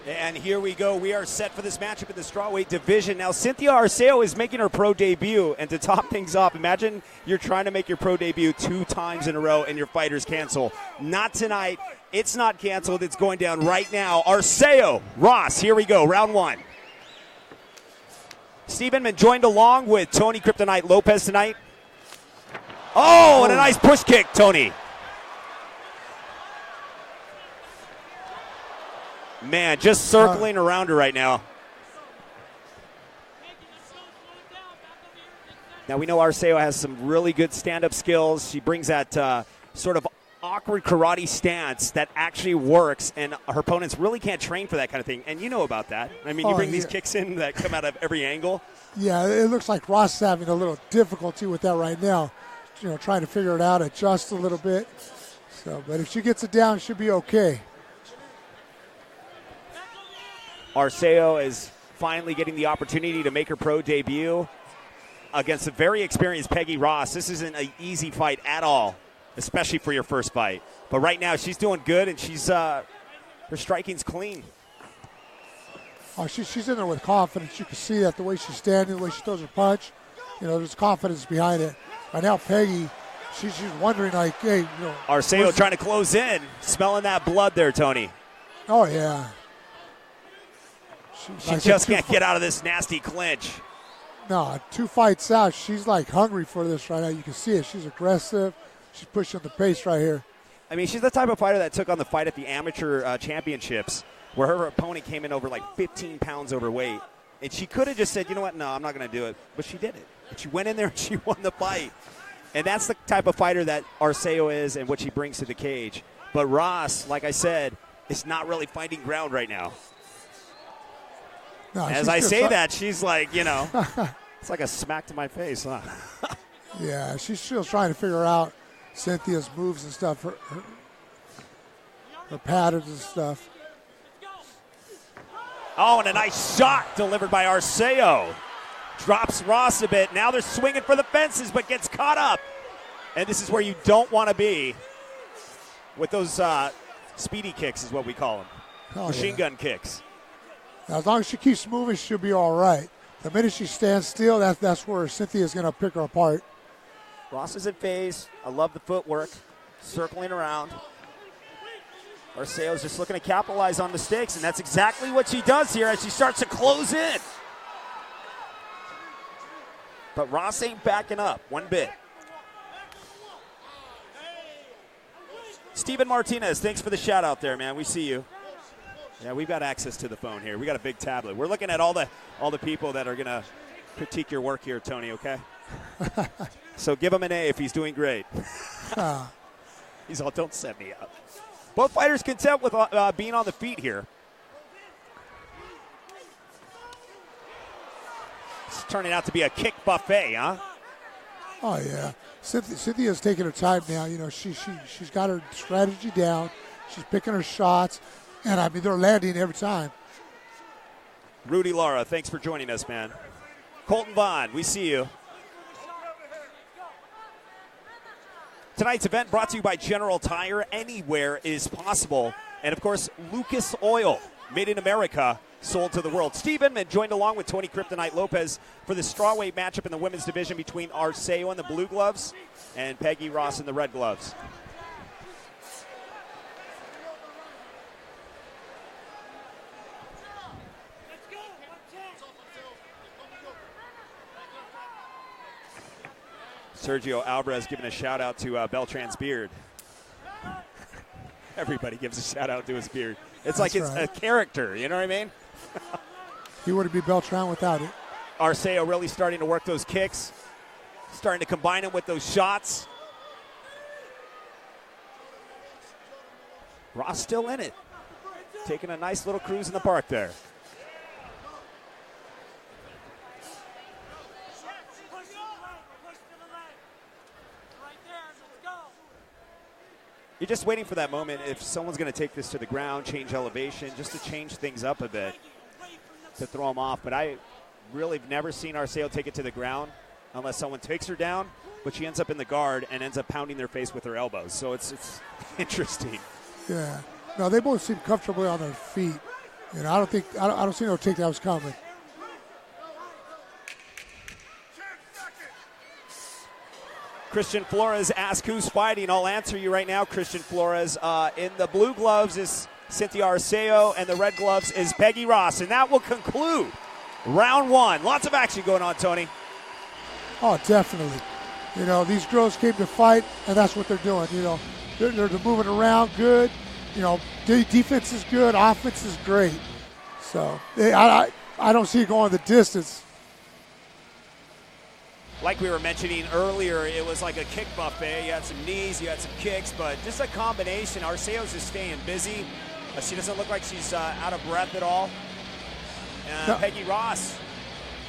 And here we go. We are set for this matchup in the strawweight division. Now, Cynthia Arceo is making her pro debut. And to top things off, imagine you're trying to make your pro debut 2 times in a row and your fighters cancel. Not tonight. It's not canceled. It's going down right now. Arceo, Ross, here we go. Round 1. Steve Inman joined along with Tony Kryptonite Lopez tonight. Oh, and a nice push kick, Tony. Man, just circling around her right now. Now, we know Arceo has some really good stand-up skills. She brings that sort of awkward karate stance that actually works, and her opponents really can't train for that kind of thing. And you know about that. I mean, you bring these kicks in that come out of every angle. Yeah, it looks like Ross is having a little difficulty with that right now. You know, trying to figure it out, adjust a little bit. So, but if she gets it down, she'll be okay. Arceo is finally getting the opportunity to make her pro debut against a very experienced Peggy Ross. This isn't an easy fight at all, especially for your first fight. But right now, she's doing good, and she's her striking's clean. Oh, she's in there with confidence. You can see that the way she's standing, the way she throws her punch. You know, there's confidence behind it. Right now, Peggy, she's wondering, like, hey, you know. Arceo trying to close in, smelling that blood there, Tony. Oh, yeah. She just can't get out of this nasty clinch. No, 2 fights out, she's like hungry for this right now. You can see it. She's aggressive. She's pushing the pace right here. I mean, she's the type of fighter that took on the fight at the amateur championships where her opponent came in over like 15 pounds overweight. And she could have just said, you know what, no, I'm not going to do it. But she did it. And she went in there and she won the fight. And that's the type of fighter that Arceo is and what she brings to the cage. But Ross, like I said, is not really finding ground right now. No, as I say that, she's like, you know, it's like a smack to my face, huh? Yeah, she's still trying to figure out Cynthia's moves and stuff, her patterns and stuff. Oh, and a nice shot delivered by Arceo. Drops Ross a bit. Now they're swinging for the fences, but gets caught up. And this is where you don't want to be with those speedy kicks is what we call them. Machine gun kicks. Now, as long as she keeps moving, she'll be all right. The minute she stands still, that's where Cynthia's going to pick her apart. Ross is in phase. I love the footwork. Circling around. Arceo's just looking to capitalize on mistakes, and that's exactly what she does here as she starts to close in. But Ross ain't backing up one bit. Steven Martinez, thanks for the shout out there, man. We see you. Yeah, we've got access to the phone here. We got a big tablet. We're looking at all the people that are going to critique your work here, Tony, okay? So give him an A if he's doing great. He's all, don't set me up. Both fighters content with being on the feet here. It's turning out to be a kick buffet, huh? Oh, yeah. Cynthia's taking her time now. You know, she's got her strategy down. She's picking her shots, and, I mean, they're landing every time. Rudy Lara, thanks for joining us, man. Colton Vaughn, we see you. Tonight's event brought to you by General Tire. Anywhere is possible. And, of course, Lucas Oil, made in America, sold to the world. Steve Inman joined along with Tony Kryptonite Lopez for the strawweight matchup in the women's division between Arceo in the blue gloves and Peggy Ross in the red gloves. Sergio Alvarez giving a shout out to Beltran's beard. Everybody gives a shout out to his beard. It's like it's a character, you know what I mean? He wouldn't be Beltran without it. Arceo really starting to work those kicks, starting to combine them with those shots. Ross still in it, taking a nice little cruise in the park there. You're just waiting for that moment if someone's going to take this to the ground, change elevation, just to change things up a bit to throw them off. But I really have never seen Arceo take it to the ground unless someone takes her down, but she ends up in the guard and ends up pounding their face with her elbows. So it's interesting. Yeah. No, they both seem comfortably on their feet. You know, I don't see no takedowns coming. Christian Flores asked who's fighting. I'll answer you right now, Christian Flores. In the blue gloves is Cynthia Arceo, and the red gloves is Peggy Ross. And that will conclude round one. Lots of action going on, Tony. Oh, definitely. You know, these girls came to fight, and that's what they're doing. You know, they're moving around good. You know, defense is good. Offense is great. So I don't see it going the distance. Like we were mentioning earlier, it was like a kick buffet. You had some knees, you had some kicks, but just a combination. Arceo's just staying busy. She doesn't look like she's out of breath at all. No. Peggy Ross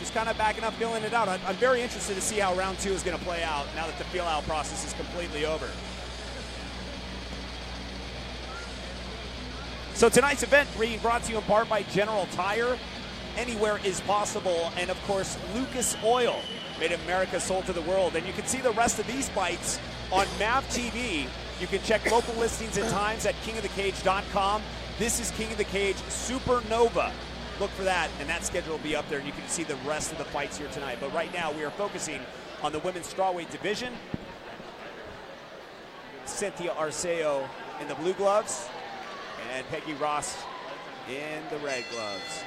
just kind of backing up, feeling it out. I'm very interested to see how round two is going to play out now that the feel-out process is completely over. So tonight's event being brought to you in part by General Tire. Anywhere is possible. And, of course, Lucas Oil, made in America, sold to the world. And you can see the rest of these fights on MAV TV. You can check local listings and times at kingofthecage.com. This is King of the Cage Supernova. Look for that, and that schedule will be up there, and you can see the rest of the fights here tonight. But right now, we are focusing on the women's strawweight division. Cynthia Arceo in the blue gloves, and Peggy Ross in the red gloves.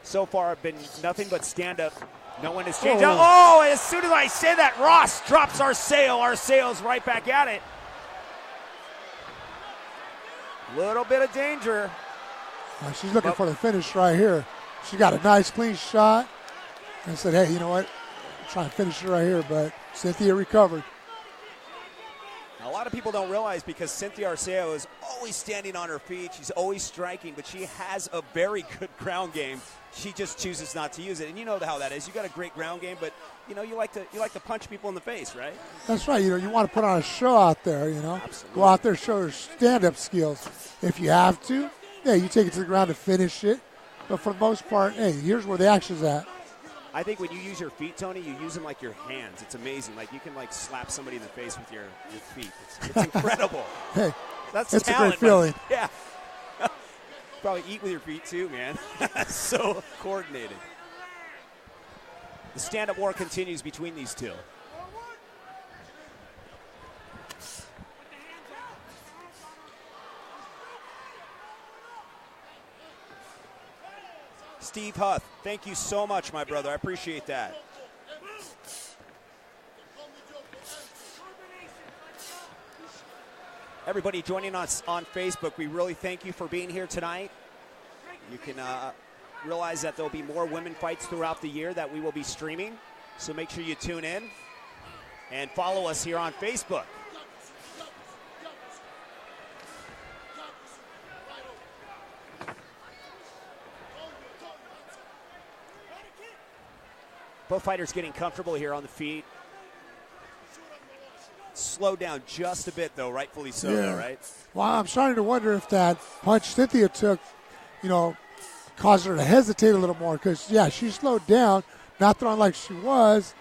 So far, been nothing but stand-up. No one has changed out. Oh, as soon as I say that, Ross drops Arceo. Arceo's right back at it. Little bit of danger. She's looking for the finish right here. She got a nice, clean shot. And said, hey, you know what? I'm trying to finish it right here, but Cynthia recovered. A lot of people don't realize because Cynthia Arceo is always standing on her feet. She's always striking, but she has a very good ground game. She just chooses not to use it, and you know how that is. You got a great ground game, but you know you like to punch people in the face, right? That's right. You know, you want to put on a show out there. You know, absolutely. Go out there, show your stand-up skills. If you have to, yeah, you take it to the ground to finish it. But for the most part, hey, here's where the action's at. I think when you use your feet, Tony, you use them like your hands. It's amazing. Like you can like slap somebody in the face with your feet. It's incredible. Hey, that's it's talent, a great feeling. Yeah. Probably eat with your feet too, man. So coordinated. The stand-up war continues between these two. Steve Huth, thank you so much, my brother. I appreciate that. Everybody joining us on Facebook, we really thank you for being here tonight. You can realize that there'll be more women fights throughout the year that we will be streaming, so make sure you tune in and follow us here on Facebook. Both fighters getting comfortable here on the feet. slowed down just a bit, though, rightfully so, though, right? Well, I'm starting to wonder if that punch Cynthia took, caused her to hesitate a little more because, she slowed down, not throwing like she was,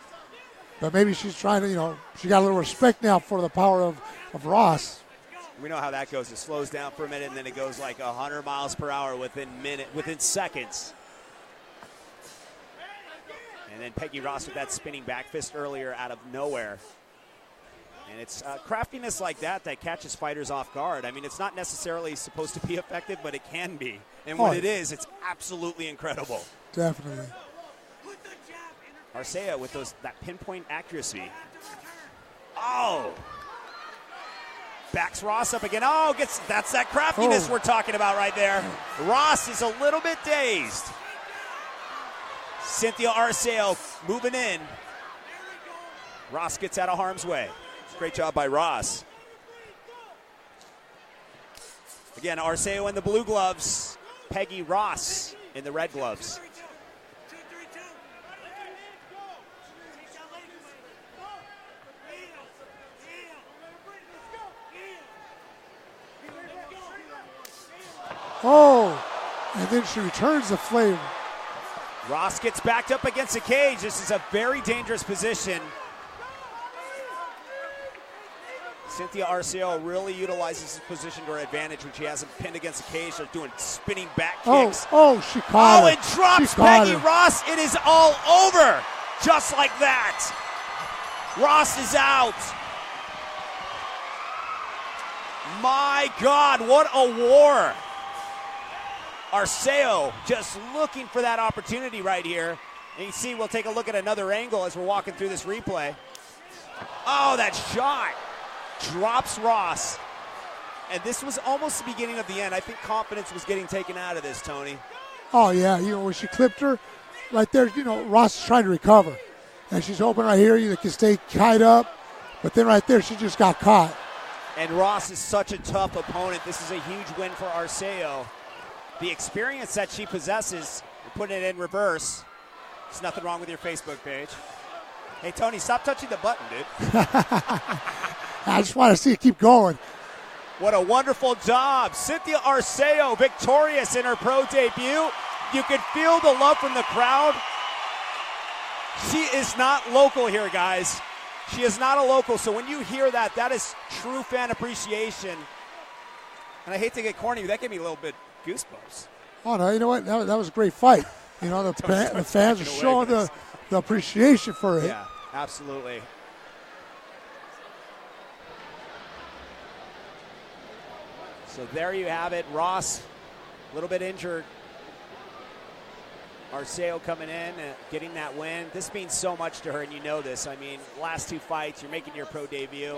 but maybe she's trying to, she got a little respect now for the power of Ross. We know how that goes. It slows down for a minute, and then it goes like 100 miles per hour within seconds. And then Peggy Ross with that spinning back fist earlier out of nowhere. And it's craftiness like that catches fighters off guard. I mean, it's not necessarily supposed to be effective, but it can be. And when it is, it's absolutely incredible. Definitely. Arcea with that pinpoint accuracy. Oh! Backs Ross up again. Oh, that's that craftiness we're talking about right there. Ross is a little bit dazed. Cynthia Arceo moving in. Ross gets out of harm's way. Great job by Ross. Again, Arceo in the blue gloves. Peggy Ross in the red gloves. Oh, and then she returns the flame. Ross gets backed up against the cage. This is a very dangerous position. Cynthia Arceo really utilizes this position to her advantage when she has him pinned against the cage. They're doing spinning back kicks. She caught her. And drops Peggy Ross. It is all over. Just like that. Ross is out. My God, what a war. Arceo just looking for that opportunity right here. And you see, we'll take a look at another angle as we're walking through this replay. Oh, that shot. Drops Ross. And this was almost the beginning of the end. I think confidence was getting taken out of this, Tony. Oh, yeah. When she clipped her right there, Ross is trying to recover. And she's hoping right here you can stay tied up. But then right there, she just got caught. And Ross is such a tough opponent. This is a huge win for Arceo. The experience that she possesses, putting it in reverse. There's nothing wrong with your Facebook page. Hey, Tony, stop touching the button, dude. I just want to see it keep going. What a wonderful job. Cynthia Arceo victorious in her pro debut. You can feel the love from the crowd. She is not local here, guys. She is not a local, so when you hear that, that is true fan appreciation. And I hate to get corny, but that gave me a little bit goosebumps. Oh, no, you know what? That was a great fight. The fans are showing the appreciation for it. Yeah, absolutely. So there you have it. Ross, a little bit injured. Arceo coming in, getting that win. This means so much to her, and you know this. I mean, last two fights, you're making your pro debut.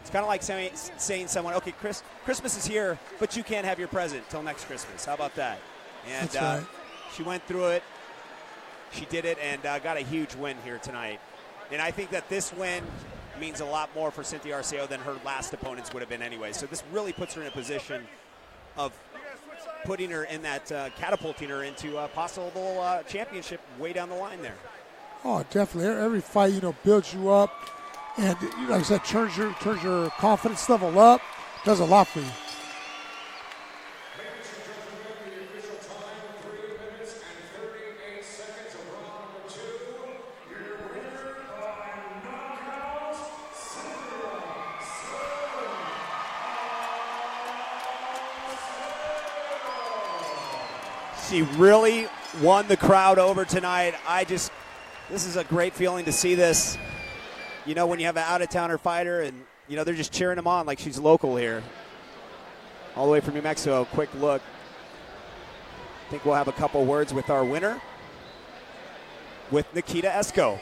It's kind of like saying someone, okay, Christmas is here, but you can't have your present till next Christmas. How about that? And That's right. She went through it. She did it and got a huge win here tonight. And I think that this win means a lot more for Cynthia Arceo than her last opponents would have been anyway. So this really puts her in a position of putting her in that, catapulting her into a possible championship way down the line there. Oh, definitely. Every fight, builds you up. And like I said, turns your confidence level up. Does a lot for you. She really won the crowd over tonight. This is a great feeling to see this. When you have an out-of-towner fighter and, they're just cheering them on like she's local here. All the way from New Mexico. Quick look. I think we'll have a couple words with our winner, with Nikita Esco.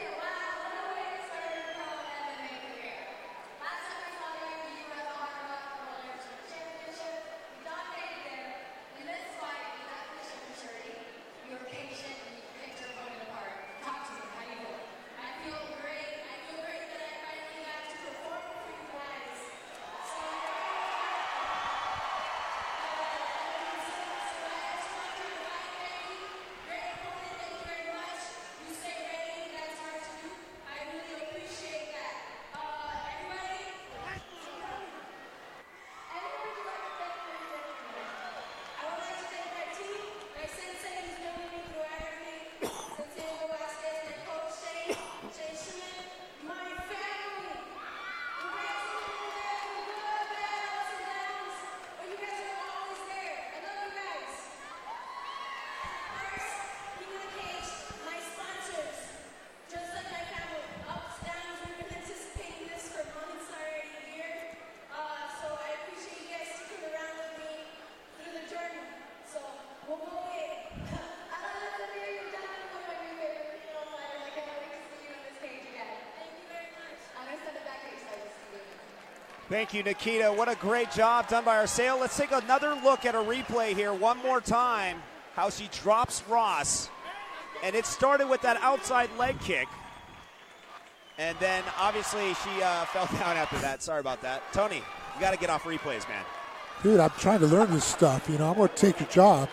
Thank you, Nikita. What a great job done by Arceo. Let's take another look at a replay here one more time. How she drops Ross. And it started with that outside leg kick. And then, obviously, she fell down after that. Sorry about that. Tony, you got to get off replays, man. Dude, I'm trying to learn this stuff. I'm going to take your job.